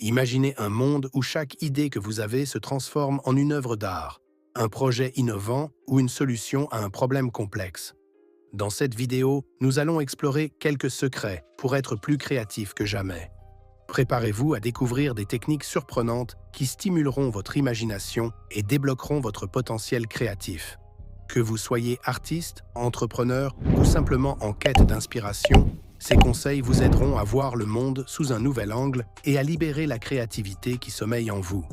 Imaginez un monde où chaque idée que vous avez se transforme en une œuvre d'art, un projet innovant ou une solution à un problème complexe. Dans cette vidéo, nous allons explorer quelques secrets pour être plus créatifs que jamais. Préparez-vous à découvrir des techniques surprenantes qui stimuleront votre imagination et débloqueront votre potentiel créatif. Que vous soyez artiste, entrepreneur ou simplement en quête d'inspiration, ces conseils vous aideront à voir le monde sous un nouvel angle et à libérer la créativité qui sommeille en vous.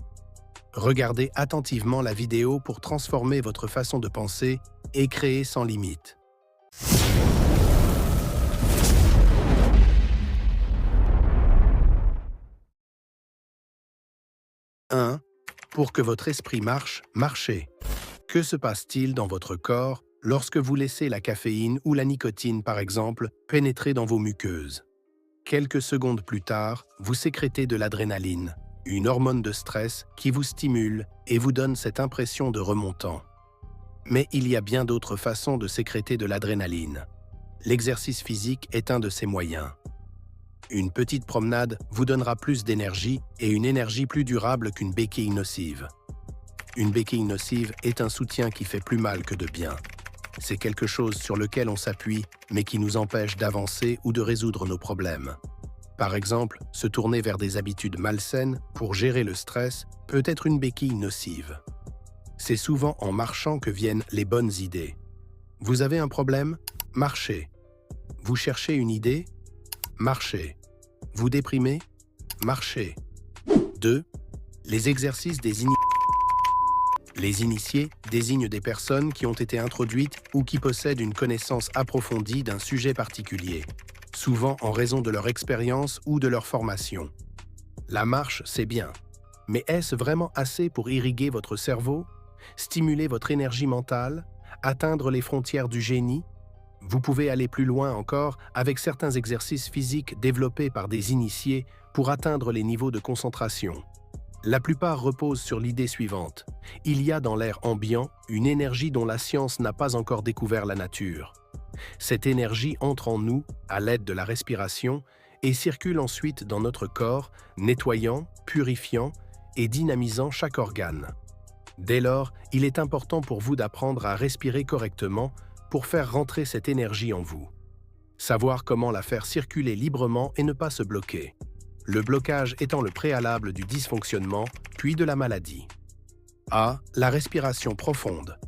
Regardez attentivement la vidéo pour transformer votre façon de penser et créer sans limite. 1. Pour que votre esprit marche, marchez. Que se passe-t-il dans votre corps lorsque vous laissez la caféine ou la nicotine, par exemple, pénétrer dans vos muqueuses? Quelques secondes plus tard, vous sécrétez de l'adrénaline, une hormone de stress qui vous stimule et vous donne cette impression de remontant. Mais il y a bien d'autres façons de sécréter de l'adrénaline. L'exercice physique est un de ces moyens. Une petite promenade vous donnera plus d'énergie et une énergie plus durable qu'une béquille nocive. Une béquille nocive est un soutien qui fait plus mal que de bien. C'est quelque chose sur lequel on s'appuie, mais qui nous empêche d'avancer ou de résoudre nos problèmes. Par exemple, se tourner vers des habitudes malsaines pour gérer le stress peut être une béquille nocive. C'est souvent en marchant que viennent les bonnes idées. Vous avez un problème? Marchez. Vous cherchez une idée? Marchez. Vous déprimez? Marchez. 2. Les exercices des initiés. Les initiés désignent des personnes qui ont été introduites ou qui possèdent une connaissance approfondie d'un sujet particulier, souvent en raison de leur expérience ou de leur formation. La marche, c'est bien. Mais est-ce vraiment assez pour irriguer votre cerveau, stimuler votre énergie mentale, atteindre les frontières du génie? Vous pouvez aller plus loin encore avec certains exercices physiques développés par des initiés pour atteindre les niveaux de concentration. La plupart reposent sur l'idée suivante. Il y a dans l'air ambiant une énergie dont la science n'a pas encore découvert la nature. Cette énergie entre en nous à l'aide de la respiration et circule ensuite dans notre corps, nettoyant, purifiant et dynamisant chaque organe. Dès lors, il est important pour vous d'apprendre à respirer correctement pour faire rentrer cette énergie en vous. Savoir comment la faire circuler librement et ne pas se bloquer. Le blocage étant le préalable du dysfonctionnement, puis de la maladie. A. La respiration profonde.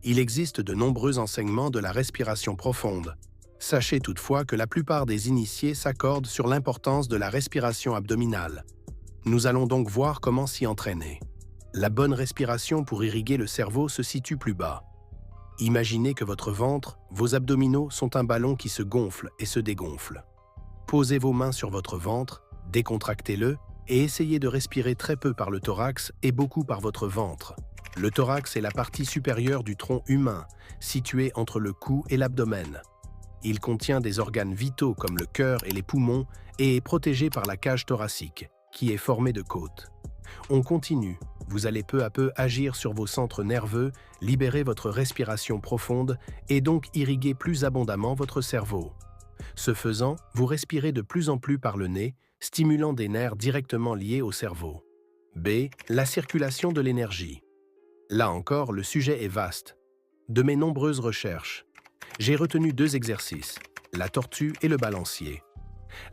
Il existe de nombreux enseignements de la respiration profonde. Sachez toutefois que la plupart des initiés s'accordent sur l'importance de la respiration abdominale. Nous allons donc voir comment s'y entraîner. La bonne respiration pour irriguer le cerveau se situe plus bas. Imaginez que votre ventre, vos abdominaux sont un ballon qui se gonfle et se dégonfle. Posez vos mains sur votre ventre, décontractez-le et essayez de respirer très peu par le thorax et beaucoup par votre ventre. Le thorax est la partie supérieure du tronc humain, située entre le cou et l'abdomen. Il contient des organes vitaux comme le cœur et les poumons et est protégé par la cage thoracique, qui est formée de côtes. On continue. Vous allez peu à peu agir sur vos centres nerveux, libérer votre respiration profonde et donc irriguer plus abondamment votre cerveau. Ce faisant, vous respirez de plus en plus par le nez, stimulant des nerfs directement liés au cerveau. B. La circulation de l'énergie. Là encore, le sujet est vaste. De mes nombreuses recherches, j'ai retenu 2 exercices, la tortue et le balancier.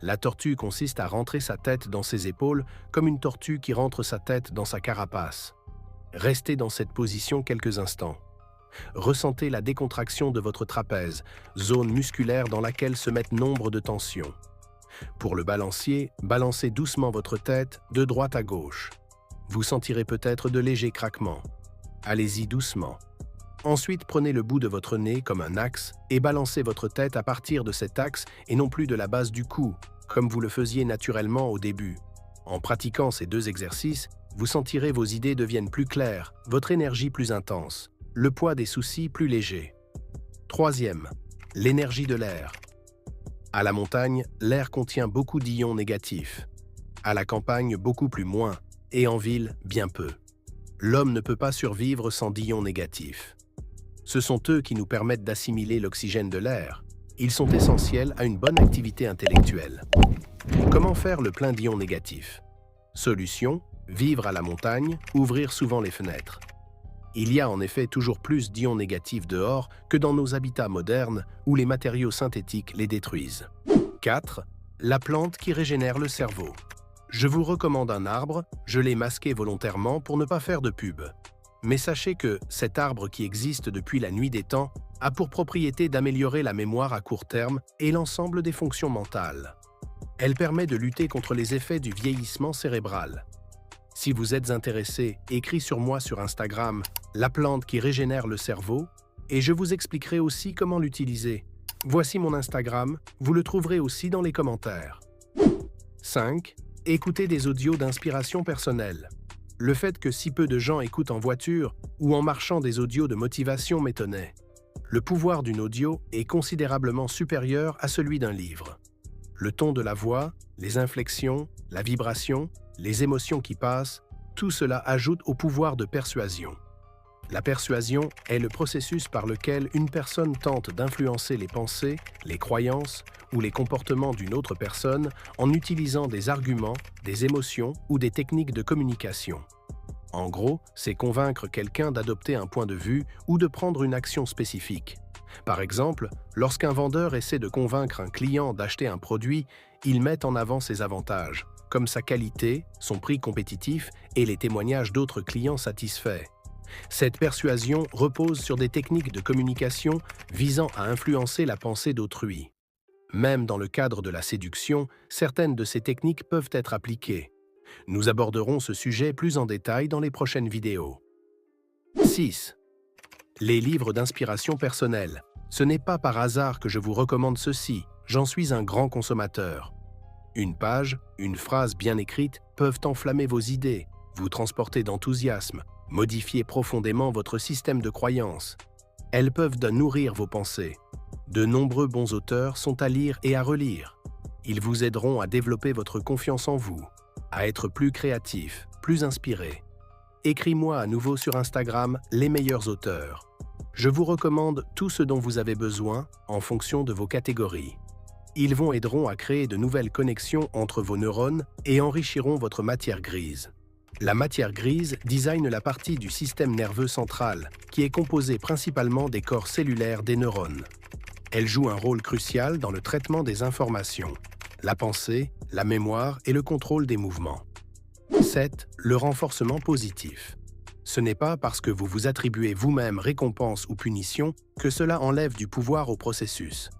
La tortue consiste à rentrer sa tête dans ses épaules comme une tortue qui rentre sa tête dans sa carapace. Restez dans cette position quelques instants. Ressentez la décontraction de votre trapèze, zone musculaire dans laquelle se mettent nombre de tensions. Pour le balancier, balancez doucement votre tête de droite à gauche. Vous sentirez peut-être de légers craquements. Allez-y doucement. Ensuite, prenez le bout de votre nez comme un axe et balancez votre tête à partir de cet axe et non plus de la base du cou, comme vous le faisiez naturellement au début. En pratiquant ces 2 exercices, vous sentirez vos idées deviennent plus claires, votre énergie plus intense, le poids des soucis plus léger. 3e, l'énergie de l'air. À la montagne, l'air contient beaucoup d'ions négatifs. À la campagne, beaucoup plus moins, et en ville, bien peu. L'homme ne peut pas survivre sans d'ions négatifs. Ce sont eux qui nous permettent d'assimiler l'oxygène de l'air. Ils sont essentiels à une bonne activité intellectuelle. Comment faire le plein d'ions négatifs? Solution, vivre à la montagne, ouvrir souvent les fenêtres. Il y a en effet toujours plus d'ions négatifs dehors que dans nos habitats modernes où les matériaux synthétiques les détruisent. 4. La plante qui régénère le cerveau. Je vous recommande un arbre, je l'ai masqué volontairement pour ne pas faire de pub. Mais sachez que cet arbre qui existe depuis la nuit des temps a pour propriété d'améliorer la mémoire à court terme et l'ensemble des fonctions mentales. Elle permet de lutter contre les effets du vieillissement cérébral. Si vous êtes intéressé, écris sur moi sur Instagram « La plante qui régénère le cerveau » et je vous expliquerai aussi comment l'utiliser. Voici mon Instagram, vous le trouverez aussi dans les commentaires. 5. Écoutez des audios d'inspiration personnelle. Le fait que si peu de gens écoutent en voiture ou en marchant des audios de motivation m'étonnait. Le pouvoir d'une audio est considérablement supérieur à celui d'un livre. Le ton de la voix, les inflexions, la vibration, les émotions qui passent, tout cela ajoute au pouvoir de persuasion. La persuasion est le processus par lequel une personne tente d'influencer les pensées, les croyances ou les comportements d'une autre personne en utilisant des arguments, des émotions ou des techniques de communication. En gros, c'est convaincre quelqu'un d'adopter un point de vue ou de prendre une action spécifique. Par exemple, lorsqu'un vendeur essaie de convaincre un client d'acheter un produit, il met en avant ses avantages, comme sa qualité, son prix compétitif et les témoignages d'autres clients satisfaits. Cette persuasion repose sur des techniques de communication visant à influencer la pensée d'autrui. Même dans le cadre de la séduction, certaines de ces techniques peuvent être appliquées. Nous aborderons ce sujet plus en détail dans les prochaines vidéos. 6. Les livres d'inspiration personnelle. Ce n'est pas par hasard que je vous recommande ceci, j'en suis un grand consommateur. Une page, une phrase bien écrite peuvent enflammer vos idées, vous transporter d'enthousiasme, modifier profondément votre système de croyances. Elles peuvent nourrir vos pensées. De nombreux bons auteurs sont à lire et à relire. Ils vous aideront à développer votre confiance en vous, à être plus créatif, plus inspiré. Écris-moi à nouveau sur Instagram les meilleurs auteurs. Je vous recommande tout ce dont vous avez besoin en fonction de vos catégories. Ils aideront à créer de nouvelles connexions entre vos neurones et enrichiront votre matière grise. La matière grise désigne la partie du système nerveux central qui est composée principalement des corps cellulaires des neurones. Elle joue un rôle crucial dans le traitement des informations, la pensée, la mémoire et le contrôle des mouvements. 7. Le renforcement positif. Ce n'est pas parce que vous vous attribuez vous-même récompense ou punition que cela enlève du pouvoir au processus.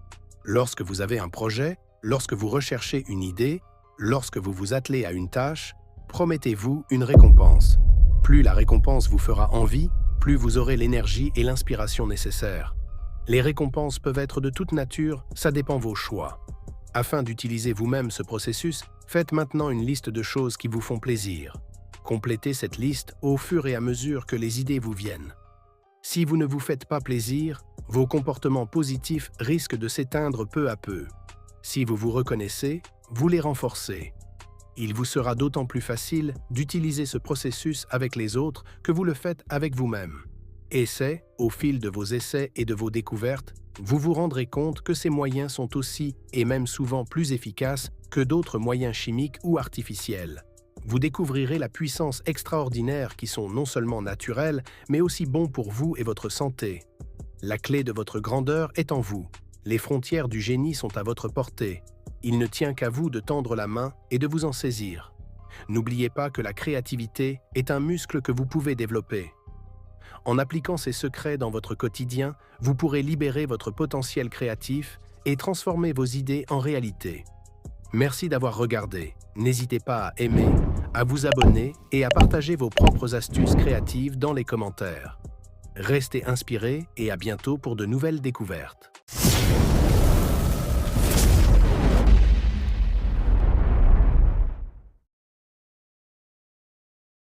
Lorsque vous avez un projet, lorsque vous recherchez une idée, lorsque vous vous attelez à une tâche, promettez-vous une récompense. Plus la récompense vous fera envie, plus vous aurez l'énergie et l'inspiration nécessaires. Les récompenses peuvent être de toute nature, ça dépend vos choix. Afin d'utiliser vous-même ce processus, faites maintenant une liste de choses qui vous font plaisir. Complétez cette liste au fur et à mesure que les idées vous viennent. Si vous ne vous faites pas plaisir, vos comportements positifs risquent de s'éteindre peu à peu. Si vous vous reconnaissez, vous les renforcez. Il vous sera d'autant plus facile d'utiliser ce processus avec les autres que vous le faites avec vous-même. Et c'est, au fil de vos essais et de vos découvertes, vous vous rendrez compte que ces moyens sont aussi, et même souvent plus efficaces que d'autres moyens chimiques ou artificiels. Vous découvrirez la puissance extraordinaire qui sont non seulement naturels, mais aussi bons pour vous et votre santé. La clé de votre grandeur est en vous. Les frontières du génie sont à votre portée. Il ne tient qu'à vous de tendre la main et de vous en saisir. N'oubliez pas que la créativité est un muscle que vous pouvez développer. En appliquant ces secrets dans votre quotidien, vous pourrez libérer votre potentiel créatif et transformer vos idées en réalité. Merci d'avoir regardé. N'hésitez pas à aimer, à vous abonner et à partager vos propres astuces créatives dans les commentaires. Restez inspirés et à bientôt pour de nouvelles découvertes.